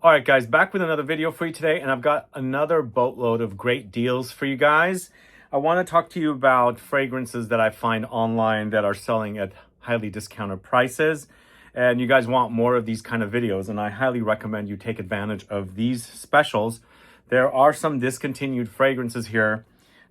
All right, guys, back with another video for you today, and I've got another boatload of great deals for you guys. I want to talk to you about fragrances that I find online that are selling at highly discounted prices, and you guys want more of these kind of videos, and I highly recommend you take advantage of these specials. There are some discontinued fragrances here.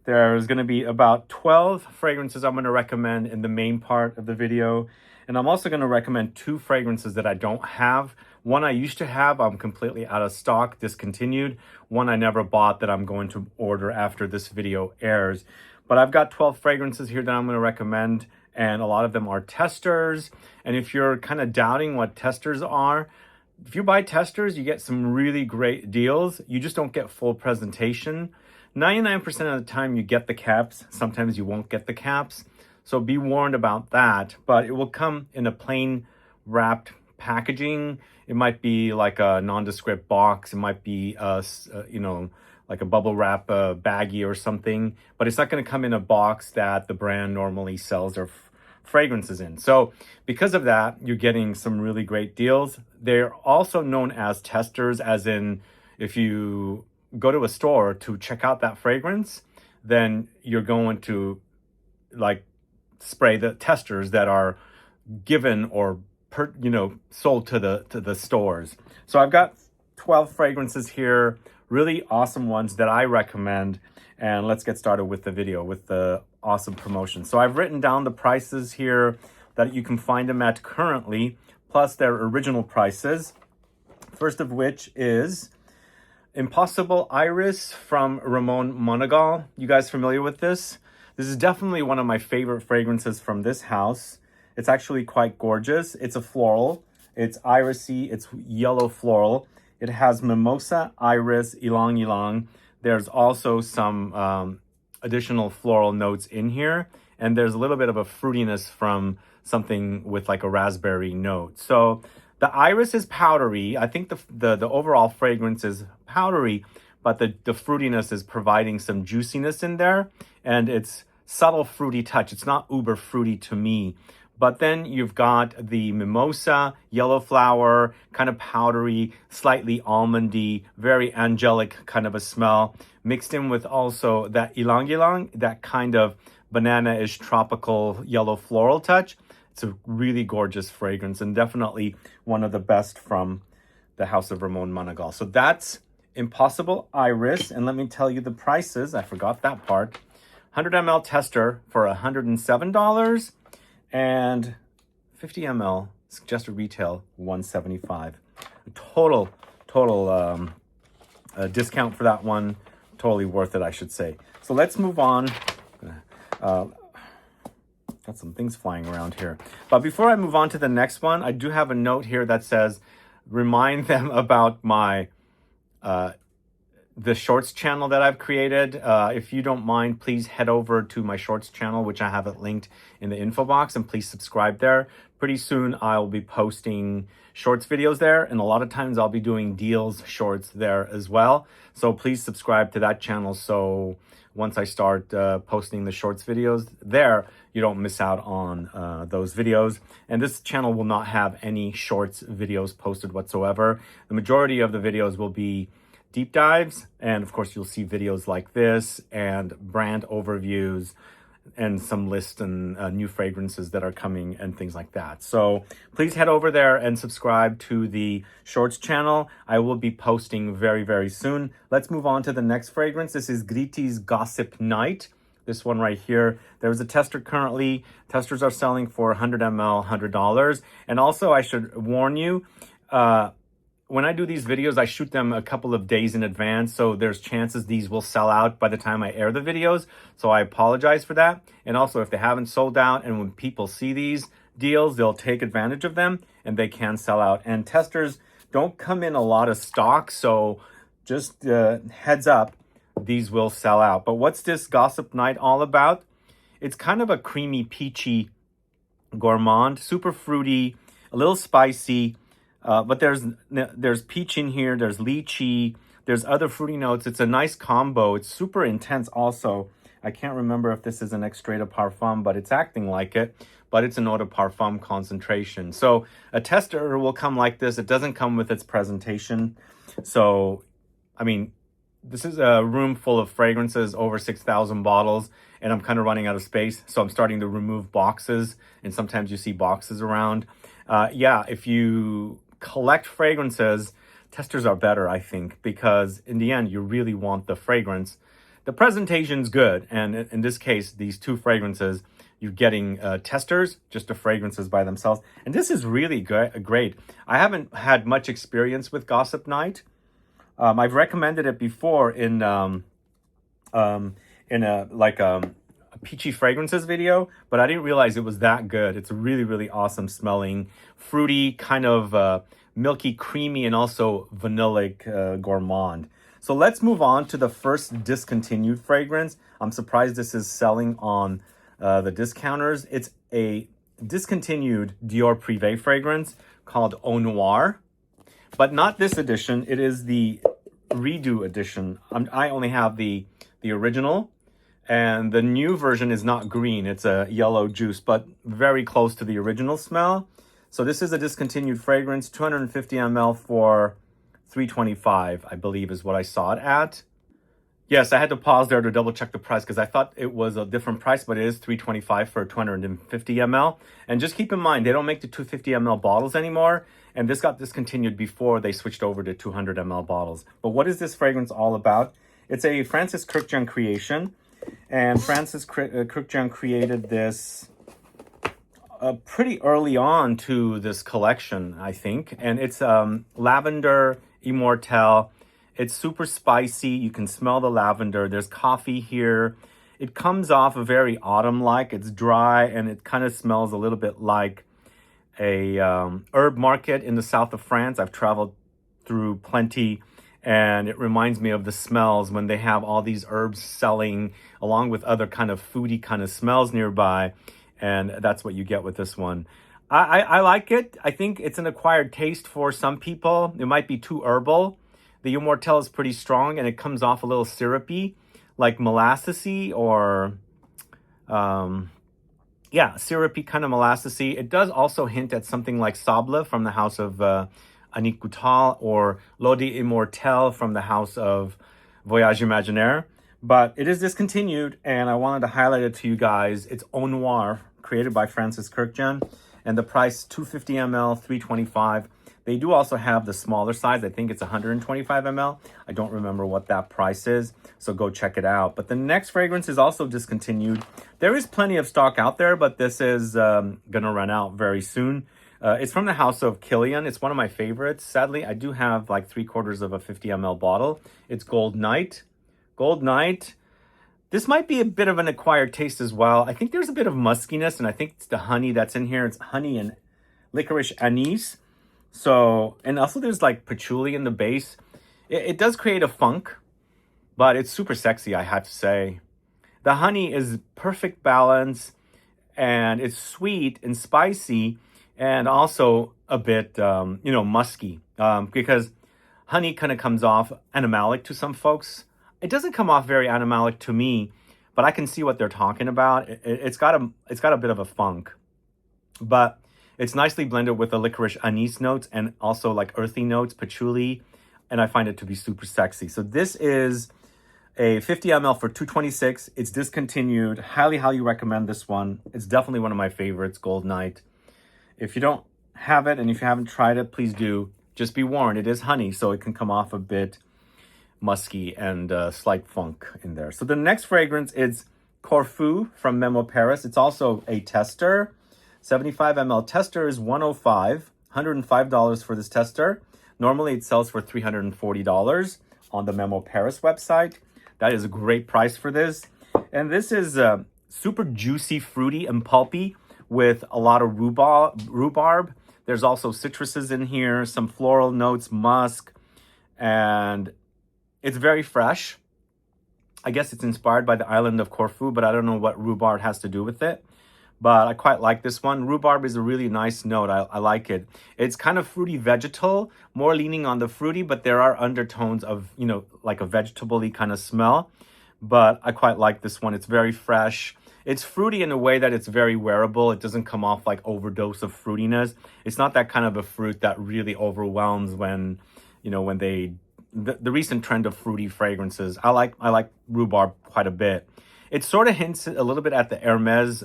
There's going to be about 12 fragrances I'm going to recommend in the main part of the video. And I'm also going to recommend 2 fragrances that I don't have. One I used to have, I'm completely out of stock, discontinued. One I never bought that I'm going to order after this video airs. But I've got 12 fragrances here that I'm going to recommend, and a lot of them are testers. And if you're kind of doubting what testers are, if you buy testers, you get some really great deals. You just don't get full presentation. 99% of the time you get the caps. Sometimes you won't get the caps. So be warned about that, but it will come in a plain wrapped packaging. It might be like a nondescript box. It might be like a bubble wrap baggie or something, but it's not going to come in a box that the brand normally sells their fragrances in. So because of that, you're getting some really great deals. They're also known as testers, as in if you go to a store to check out that fragrance, then you're going to spray the testers that are given or sold to the stores. So I've got 12 fragrances here, really awesome ones that I recommend. And let's get started with the video with the awesome promotion. So I've written down the prices here that you can find them at currently, plus their original prices. First of which is Impossible Iris from Ramon Monegal. You guys familiar with this? This is definitely one of my favorite fragrances from this house. It's actually quite gorgeous. It's a floral. It's irisy. It's yellow floral. It has mimosa, iris, ylang ylang. There's also some additional floral notes in here. And there's a little bit of a fruitiness from something with like a raspberry note. So the iris is powdery. I think the overall fragrance is powdery, but the fruitiness is providing some juiciness in there. And it's subtle fruity touch. It's not uber fruity to me. But then you've got the mimosa, yellow flower, kind of powdery, slightly almondy, very angelic kind of a smell, mixed in with also that ylang ylang, that kind of banana-ish tropical yellow floral touch. It's a really gorgeous fragrance and definitely one of the best from the House of Ramon Monegal. So that's Impossible Iris. And let me tell you the prices. I forgot that part. 100 ml tester for $107 and 50 ml suggested retail $175. Total discount for that one. Totally worth it, I should say. So let's move on. Got some things flying around here. But before I move on to the next one, I do have a note here that says, remind them about my the shorts channel that I've created. If you don't mind, please head over to my shorts channel, which I have it linked in the info box, and please subscribe there. Pretty soon I'll be posting shorts videos there, and a lot of times I'll be doing deals shorts there as well. So please subscribe to that channel, so once I start posting the shorts videos there, you don't miss out on those videos. And this channel will not have any shorts videos posted whatsoever. The majority of the videos will be deep dives, and of course you'll see videos like this and brand overviews and some lists and new fragrances that are coming and things like that. So please head over there and subscribe to the shorts channel. I will be posting very, very soon. Let's move on to the next fragrance. This is Gritti's Gossip Night. This one right here. There's a tester currently. Testers are selling for 100 ml, $100. And also I should warn you, when I do these videos, I shoot them a couple of days in advance, so there's chances these will sell out by the time I air the videos, so I apologize for that. And also, if they haven't sold out, and when people see these deals, they'll take advantage of them, and they can sell out. And testers don't come in a lot of stock, so just heads up, these will sell out. But what's this Gossip Night all about? It's kind of a creamy, peachy gourmand, super fruity, a little spicy, but there's peach in here, there's lychee, there's other fruity notes. It's a nice combo. It's super intense also. I can't remember if this is an extrait de parfum, but it's acting like it. But it's an eau de parfum concentration. So a tester will come like this. It doesn't come with its presentation. So, I mean, this is a room full of fragrances, over 6,000 bottles, and I'm kind of running out of space. So I'm starting to remove boxes, and sometimes you see boxes around. Yeah, if you collect fragrances, testers are better, I think, because in the end, you really want the fragrance. The presentation's good, and in this case, these two fragrances, you're getting testers, just the fragrances by themselves. And this is really great. I haven't had much experience with Gossip Night. I've recommended it before in a peachy fragrances video, but I didn't realize it was that good. It's really, really awesome smelling, fruity, kind of milky, creamy, and also vanillic gourmand. So let's move on to the first discontinued fragrance. I'm surprised this is selling on the discounters. It's a discontinued Dior Privé fragrance called Eau Noire, but not this edition. It is the redo edition. I only have the original, and the new version is not green. It's a yellow juice, but very close to the original smell. So this is a discontinued fragrance, 250 ml for $325, I believe is what I saw it at. Yes, I had to pause there to double check the price because I thought it was a different price, but it is $325 for 250 ml. And just keep in mind, they don't make the 250 ml bottles anymore. And this got discontinued before they switched over to 200 ml bottles. But what is this fragrance all about? It's a Francis Kurkdjian creation. And Francis Kurkdjian created this pretty early on to this collection, I think. And it's Lavender Immortelle. It's super spicy. You can smell the lavender. There's coffee here. It comes off very autumn-like. It's dry, and it kind of smells a little bit like a herb market in the south of France. I've traveled through plenty, and it reminds me of the smells when they have all these herbs selling along with other kind of foodie kind of smells nearby, and that's what you get with this one. I like it. I think it's an acquired taste for some people. It might be too herbal. The Immortelle is pretty strong, and it comes off a little syrupy, like molassesy or, syrupy kind of molassesy. It does also hint at something like Sable from the house of Annick Goutal, or L'Eau d'Immortelle from the house of Voyage Imaginaire. But it is discontinued, and I wanted to highlight it to you guys. It's Eau Noire, created by Francis Kurkdjian, and the price, 250 ml, $325. They do also have the smaller size. I think it's 125 ml. I don't remember what that price is, so go check it out. But the next fragrance is also discontinued. There is plenty of stock out there, but this is gonna run out very soon. It's from the house of Kilian. It's one of my favorites. Sadly, I do have like 3/4 of a 50 ml bottle. It's Gold Night. Gold Night. This might be a bit of an acquired taste as well. I think there's a bit of muskiness, and I think it's the honey that's in here. It's honey and licorice anise. So, and also there's like patchouli in the base. It does create a funk, but it's super sexy, I have to say. The honey is perfect balance, and it's sweet and spicy, and also a bit, musky, because honey kind of comes off animalic to some folks. It doesn't come off very animalic to me, but I can see what they're talking about. It's got a bit of a funk, but it's nicely blended with the licorice anise notes and also like earthy notes, patchouli, and I find it to be super sexy. So this is a 50 ml for $226. It's discontinued. Highly, highly recommend this one. It's definitely one of my favorites, Gold Night. If you don't have it and if you haven't tried it, please do. Just be warned, it is honey, so it can come off a bit musky and slight funk in there. So the next fragrance is Corfu from Memo Paris. It's also a tester. 75 ml tester is $105 for this tester. Normally it sells for $340 on the Memo Paris website. That is a great price for this. And this is super juicy, fruity, and pulpy with a lot of rhubarb. There's also citruses in here, some floral notes, musk, and it's very fresh. I guess it's inspired by the island of Corfu, but I don't know what rhubarb has to do with it. But I quite like this one. Rhubarb is a really nice note. I like it. It's kind of fruity vegetal, more leaning on the fruity, but there are undertones of, like a vegetable-y kind of smell. But I quite like this one. It's very fresh. It's fruity in a way that it's very wearable. It doesn't come off like overdose of fruitiness. It's not that kind of a fruit that really overwhelms when you know, when the recent trend of fruity fragrances. I like rhubarb quite a bit. It sort of hints a little bit at the Hermes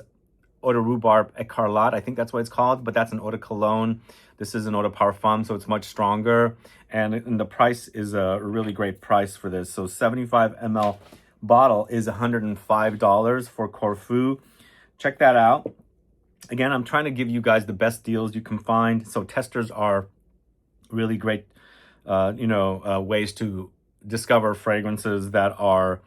Eau de Rhubarbe Écarlate. I think that's what it's called, but that's an eau de cologne. This is an eau de parfum, so it's much stronger. And the price is a really great price for this. So 75 ml bottle is $105 for Corfu. Check that out. Again, I'm trying to give you guys the best deals you can find. So testers are really great, ways to discover fragrances that are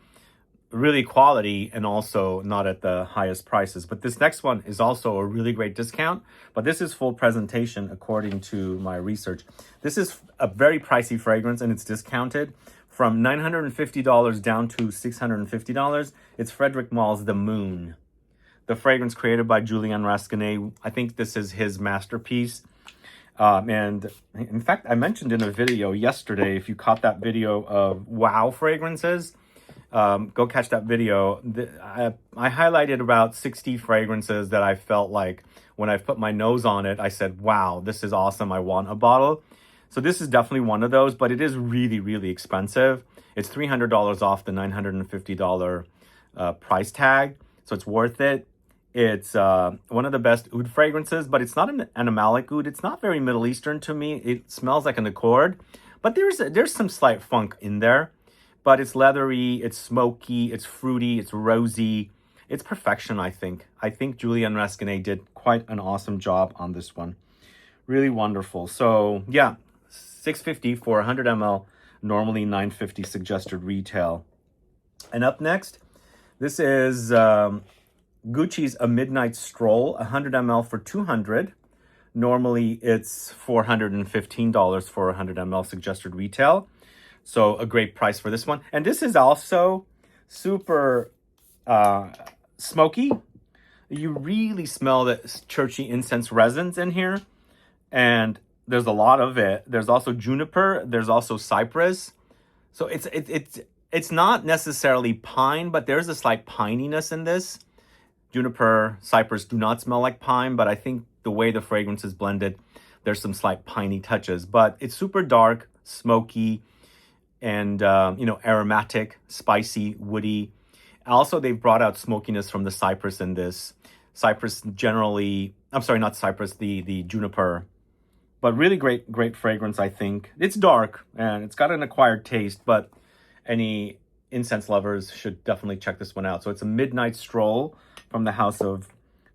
really quality and also not at the highest prices. But this next one is also a really great discount, but this is full presentation according to my research. This is a very pricey fragrance and it's discounted from $950 down to $650. It's Frederic Malle's The Moon, the fragrance created by Julian Rasconnais. I think this is his masterpiece. And in fact, I mentioned in a video yesterday, if you caught that video of wow fragrances, go catch that video. I highlighted about 60 fragrances that I felt like when I put my nose on it, I said, wow, this is awesome. I want a bottle. So this is definitely one of those, but it is really, really expensive. It's $300 off the $950 price tag. So it's worth it. It's one of the best oud fragrances, but it's not an animalic oud. It's not very Middle Eastern to me. It smells like an accord, but there's some slight funk in there. But it's leathery, it's smoky, it's fruity, it's rosy. It's perfection, I think. I think Julian Rasconnais did quite an awesome job on this one. Really wonderful. So yeah, $650 for 100 ml, normally $950 suggested retail. And up next, this is Gucci's A Midnight Stroll, 100 ml for $200. Normally it's $415 for 100 ml suggested retail. So a great price for this one. And this is also super smoky. You really smell the churchy incense resins in here. And there's a lot of it. There's also juniper. There's also cypress. So it's not necessarily pine, but there's a slight pininess in this. Juniper, cypress do not smell like pine, but I think the way the fragrance is blended, there's some slight piney touches. But it's super dark, smoky, and aromatic, spicy, woody. Also, they've brought out smokiness from the cypress in this. Cypress generally, I'm sorry, not cypress, the juniper. But really great fragrance, I think. It's dark and it's got an acquired taste, but any incense lovers should definitely check this one out. So it's a Midnight Stroll from the house of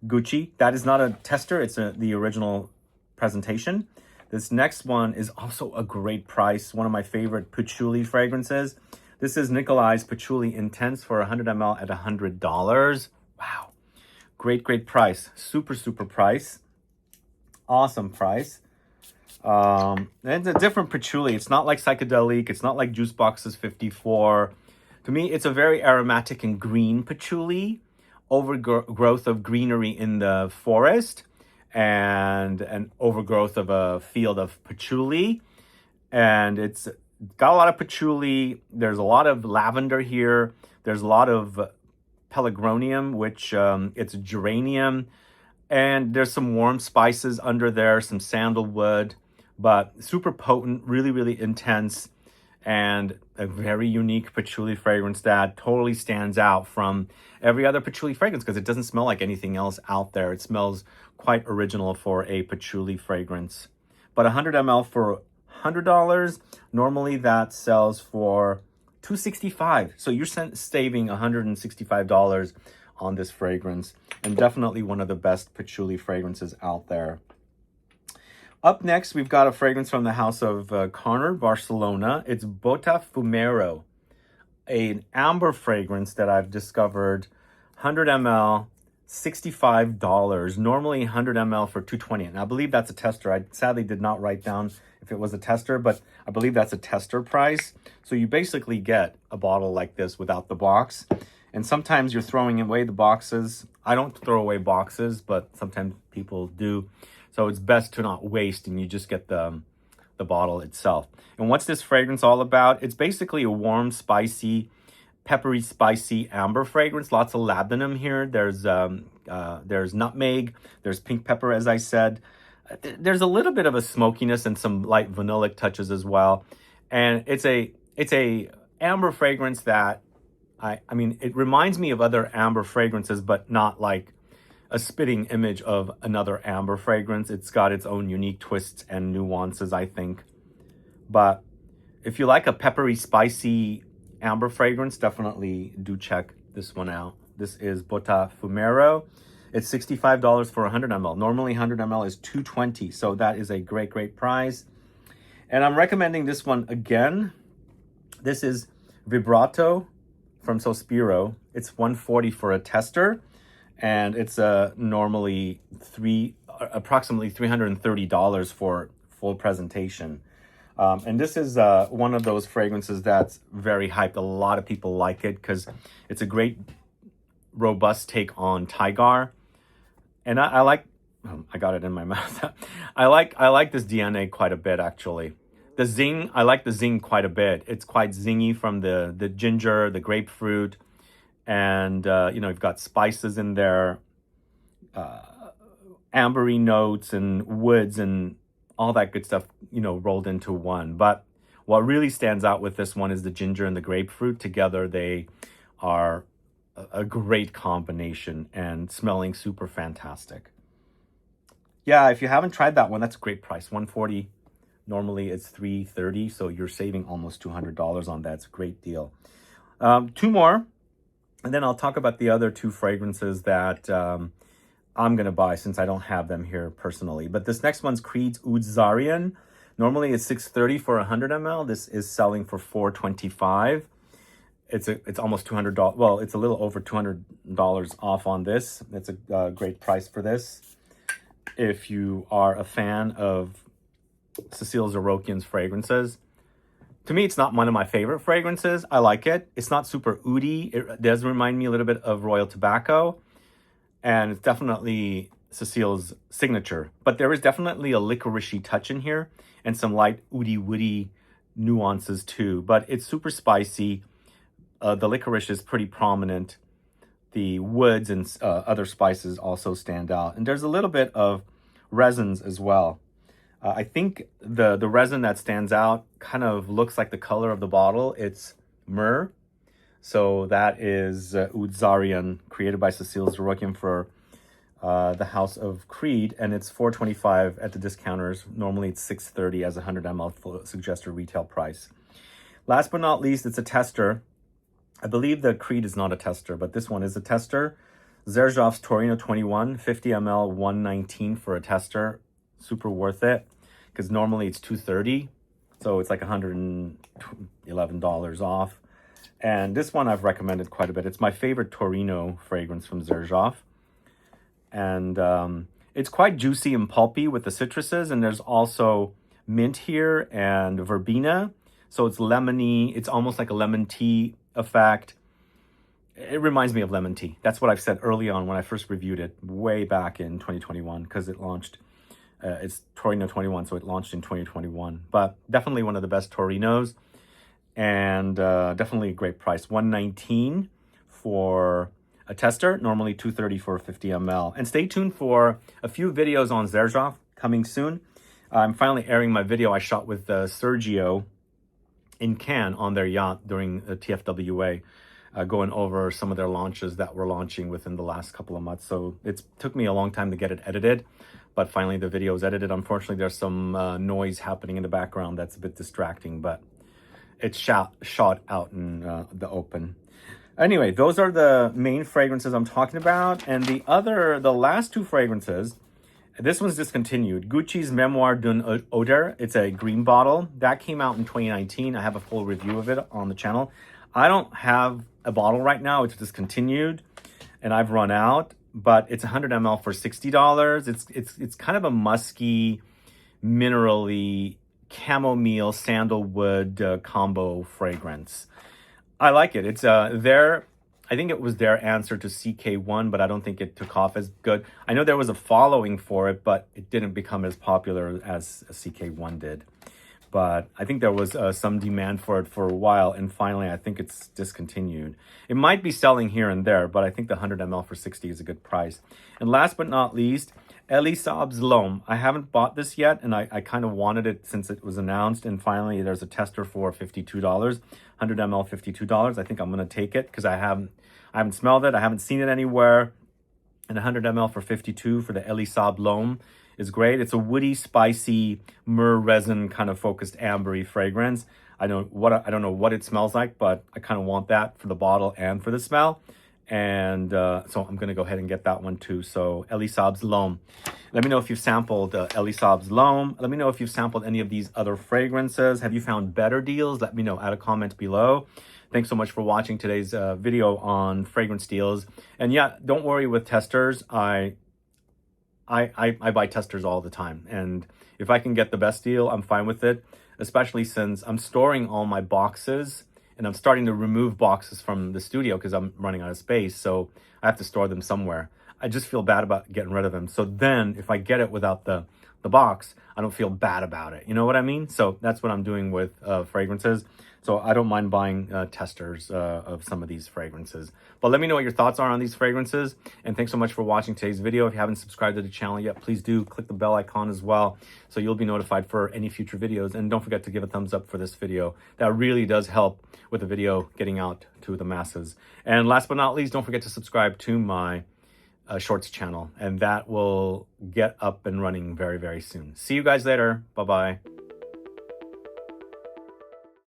Gucci. That is not a tester, it's the original presentation. This next one is also a great price. One of my favorite patchouli fragrances. This is Nicolai's Patchouli Intense for 100 ml at $100. Wow. Great price. Super price. Awesome price. And it's a different patchouli. It's not like psychedelic. It's not like Juice Box's 54. To me, it's a very aromatic and green patchouli. Overgrowth of greenery in the forest. And an overgrowth of a field of patchouli. And it's got a lot of patchouli. There's a lot of lavender here. There's a lot of pelargonium, which it's geranium. And there's some warm spices under there, some sandalwood, but super potent, really intense, and a very unique patchouli fragrance that totally stands out from every other patchouli fragrance because it doesn't smell like anything else out there. It smells quite original for a patchouli fragrance. But 100 ml for $100, normally that sells for $265. So you're saving $165 on this fragrance, and definitely one of the best patchouli fragrances out there. Up next, we've got a fragrance from the house of Carner, Barcelona. It's Botafumeiro, an amber fragrance that I've discovered, 100 ml, $65. Normally 100 ml for $220. And I believe that's a tester. I sadly did not write down if it was a tester, but I believe that's a tester price. So you basically get a bottle like this without the box. And sometimes you're throwing away the boxes. I don't throw away boxes, but sometimes people do. So it's best to not waste and you just get the bottle itself. And what's this fragrance all about? It's basically a warm, spicy, peppery, spicy amber fragrance. Lots of labdanum here. There's nutmeg. There's pink pepper, as I said. There's a little bit of a smokiness and some light vanillic touches as well. And it's a amber fragrance that I mean, it reminds me of other amber fragrances, but not like a spitting image of another amber fragrance. It's got its own unique twists and nuances, I think. But if you like a peppery, spicy amber fragrance, definitely do check this one out. This is Botafumeiro. It's $65 for 100 ml. Normally 100 ml is $220, so that is a great price. And I'm recommending this one again. This is Vibrato from Sospiro. It's $140 for a tester, and it's normally approximately $330 for full presentation. And this is one of those fragrances that's very hyped. A lot of people like it because it's a great, robust take on Tigar. And I like, I got it in my mouth. I like this DNA quite a bit, actually. The zing, I like the zing quite a bit. It's quite zingy from the ginger, the grapefruit, and you've got spices in there, ambery notes and woods and all that good stuff, rolled into one. But what really stands out with this one is the ginger and the grapefruit. Together, they are a great combination and smelling super fantastic. Yeah, if you haven't tried that one, that's a great price. $140. Normally it's $330, so you're saving almost $200 on that. It's a great deal. Two more, and then I'll talk about the other two fragrances that I'm going to buy since I don't have them here personally. But this next one's Creed's Oud Zarian. Normally it's $630 for 100 ml. This is selling for $425. It's almost $200. Well, it's a little over $200 off on this. It's a great price for this. If you are a fan of Cécile Zarokian's fragrances, to me, it's not one of my favorite fragrances. I like it. It's not super oudy. It does remind me a little bit of Royal Tobacco, and it's definitely Cécile's signature. But there is definitely a licoricey touch in here and some light oudy woody nuances too. But it's super spicy. The licorice is pretty prominent. The woods and other spices also stand out. And there's a little bit of resins as well. I think the resin that stands out kind of looks like the color of the bottle. It's myrrh. So that is Oud Zarian, created by Cécile Zarokian for the House of Creed. And it's $425 at the discounters. Normally it's $630 as a 100 ml full suggested retail price. Last but not least, it's a tester. I believe the Creed is not a tester, but this one is a tester. Xerjoff's Torino 21, 50 ml, $119 for a tester. Super worth it, because normally it's $230, so it's like $111 off. And this one I've recommended quite a bit. It's my favorite Torino fragrance from Xerjoff. And it's quite juicy and pulpy with the citruses, and there's also mint here and verbena. So it's lemony. It's almost like a lemon tea effect. It reminds me of lemon tea. That's what I've said early on when I first reviewed it way back in 2021, because it launched. It's Torino 21, so it launched in 2021. But definitely one of the best Torinos, and definitely a great price. $119 for a tester, normally $230 for 50 ml. And stay tuned for a few videos on Xerjoff coming soon. I'm finally airing my video I shot with Sergio in Cannes on their yacht during the TFWA, going over some of their launches that were launching within the last couple of months. So it took me a long time to get it edited, but finally the video is edited. Unfortunately, there's some noise happening in the background that's a bit distracting, but it's shot out in the open. Anyway, those are the main fragrances I'm talking about. And the last two fragrances, this one's discontinued. Gucci's Mémoire d'un Odeur. It's a green bottle. That came out in 2019. I have a full review of it on the channel. I don't have a bottle right now. It's discontinued, and I've run out. But it's 100 ml for $60. It's kind of a musky, minerally, chamomile, sandalwood combo fragrance. I like it. It's I think it was their answer to CK1, but I don't think it took off as good. I know there was a following for it, but it didn't become as popular as CK1 did. But I think there was some demand for it for a while, and finally I think it's discontinued. It might be selling here and there, but I think the 100 ml for $60 is a good price. And last but not least, Elie Saab's L'Homme. I haven't bought this yet, and I kind of wanted it since it was announced, and finally there's a tester for $52, 100 ml, $52. I think I'm going to take it because I haven't smelled it. I haven't seen it anywhere. And 100 ml for $52 for the Elie Saab L'Homme is great. It's a woody, spicy, myrrh resin kind of focused ambery fragrance. I don't know what it smells like, but I kind of want that for the bottle and for the smell. And so I'm going to go ahead and get that one too. So Elie Saab's L'Homme. Let me know if you've sampled Elie Saab's L'Homme. Let me know if you've sampled any of these other fragrances. Have you found better deals? Let me know. Add a comment below. Thanks so much for watching today's video on fragrance deals. And yeah, don't worry with testers. I buy testers all the time. And if I can get the best deal, I'm fine with it, especially since I'm storing all my boxes and I'm starting to remove boxes from the studio because I'm running out of space. So I have to store them somewhere. I just feel bad about getting rid of them. So then if I get it without the box, I don't feel bad about it. You know what I mean? So that's what I'm doing with fragrances. So I don't mind buying testers of some of these fragrances. But let me know what your thoughts are on these fragrances. And thanks so much for watching today's video. If you haven't subscribed to the channel yet, please do click the bell icon as well, so you'll be notified for any future videos. And don't forget to give a thumbs up for this video. That really does help with the video getting out to the masses. And last but not least, don't forget to subscribe to my shorts channel, and that will get up and running very, very soon. See you guys later. Bye-bye.